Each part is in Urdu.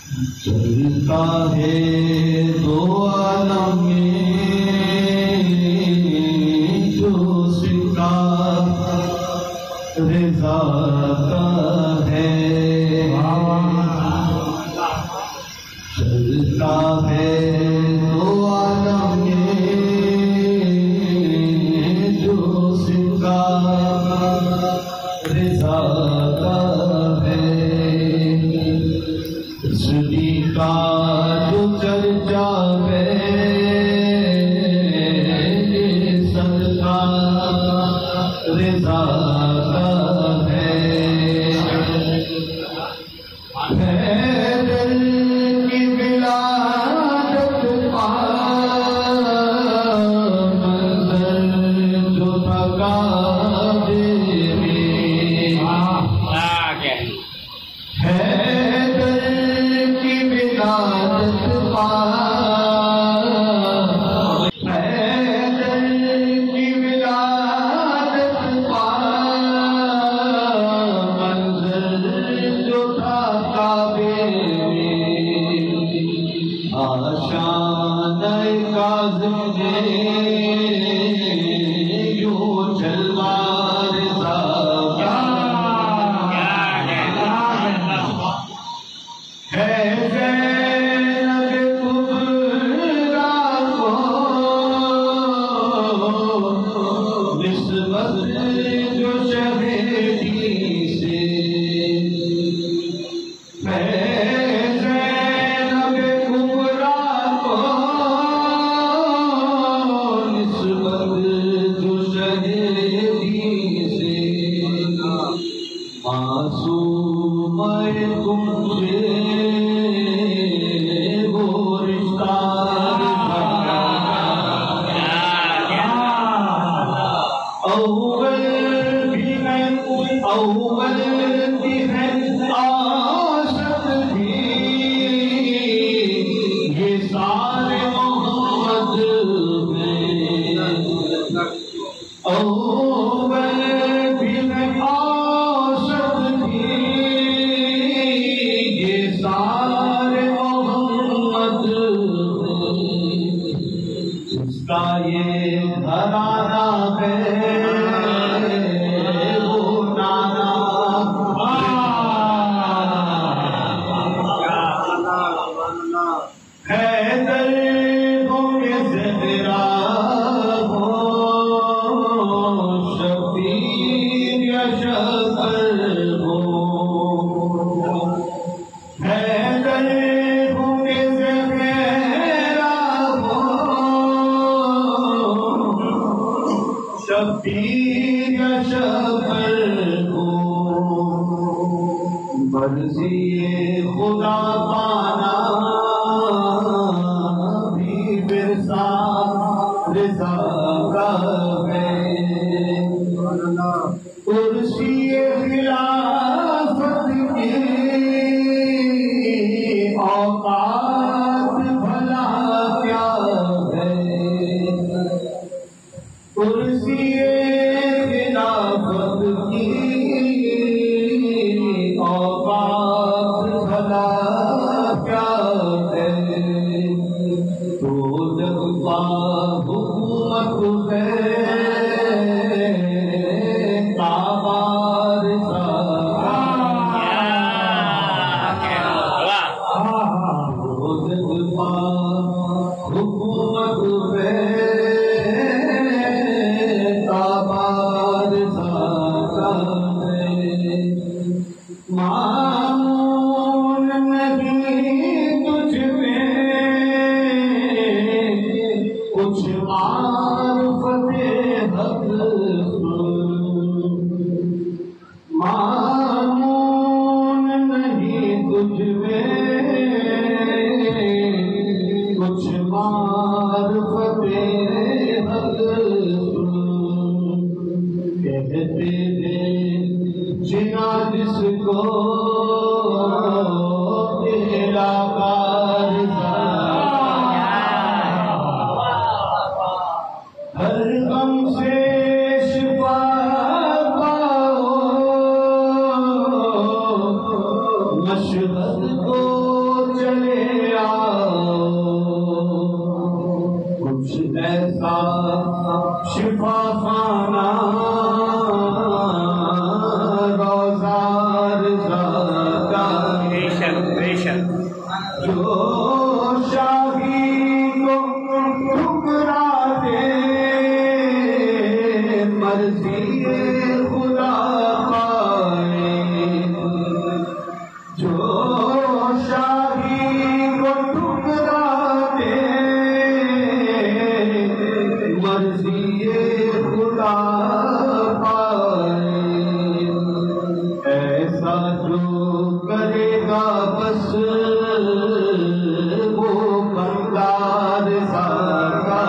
چلتا ہے دو عالم میں جو سکہ رضا کا ہے، چلتا ہے دو عالم میں جو سکہ رضا کا ہے، سدی کا جو چرچا ہے صدقہ رضا کا ہے، حیدر کی ولادت پا منظر جو تھا کعبے میں، حیدر کی ولادت پا حیدر کی ولادت پا منظر جو تھا کعبے میں، آشانِ کاظم نے یوں جلوہ رضا کا ہے، زینب کبریٰ کو نسبت جو شہیدی سے، ہے زینب کبریٰ کو نسبت جو شہیدی سے، معصوم تم سے وہ رشتہ اول بھی ہے اول بھی ہے عاشق بھی، یہ سارے محمد ہیں، اول بھی ہے عاشق بھی، یہ سارے محمد ہیں، اس کا یہ گھرانہ ہے وہ نانا حیدر ہو یا زہرا ہو، شبیر یا شکر ہو، حیدر ہو یا زہرا ہو، شبیر یا شکر ہو، مرضی خدا پانا بھی ورثہ رضا کا ہے، کرسی خلافت کی اوقات بھلا کیا ہے، کرسی خلافت کی اوقات بھلا کیا ہے، تو جب با حکومت ہے کعبہ رضا کا، تو جب با حکومت ہے کعبہ رضا کا ہے، معمول نہیں تجھ میں کچھ معرفت حق معمول نہیں تجھ میں کچھ معرفت حق کہتے ہیں جنا جس کو تیرا کارزہ، ہر غم سے شفا پاؤ، مشہد کو چلے آؤ کچھ ایسا شفا خانہ روزہ رضا کا جو شاہی کو ٹھکرا دے مرضی خدا پائے جو شاہی کو ٹھکرا دے مرضی خدا پائے ایسا جو کرے گا بس وہ بندار سارا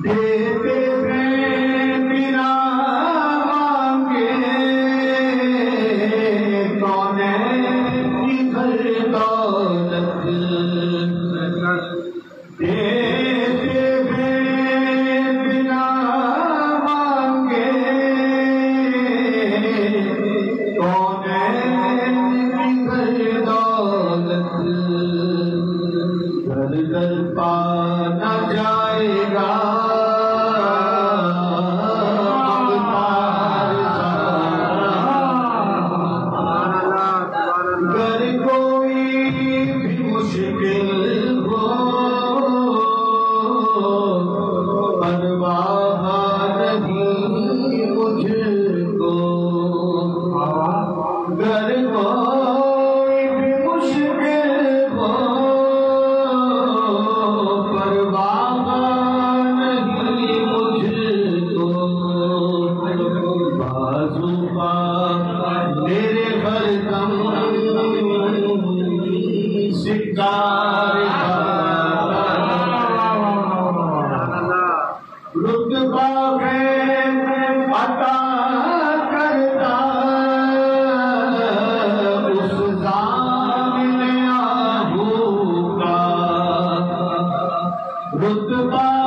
دیتے ہیں بنا مانگے کونین کی گھر دولت دیتے ہیں بنا مانگے کونین کی گھر دولت گھر گھر پانا جائے گا گر کوئی بھی مشکل ہو پرواہ نہیں مجھ کو گر کوئی بھی مشکل ہو پرواہ نہیں مجھ کو بازو میرے ہر دم سکار رتبہ ہے عطا کرتا اس ضامن آہو کا رتبہ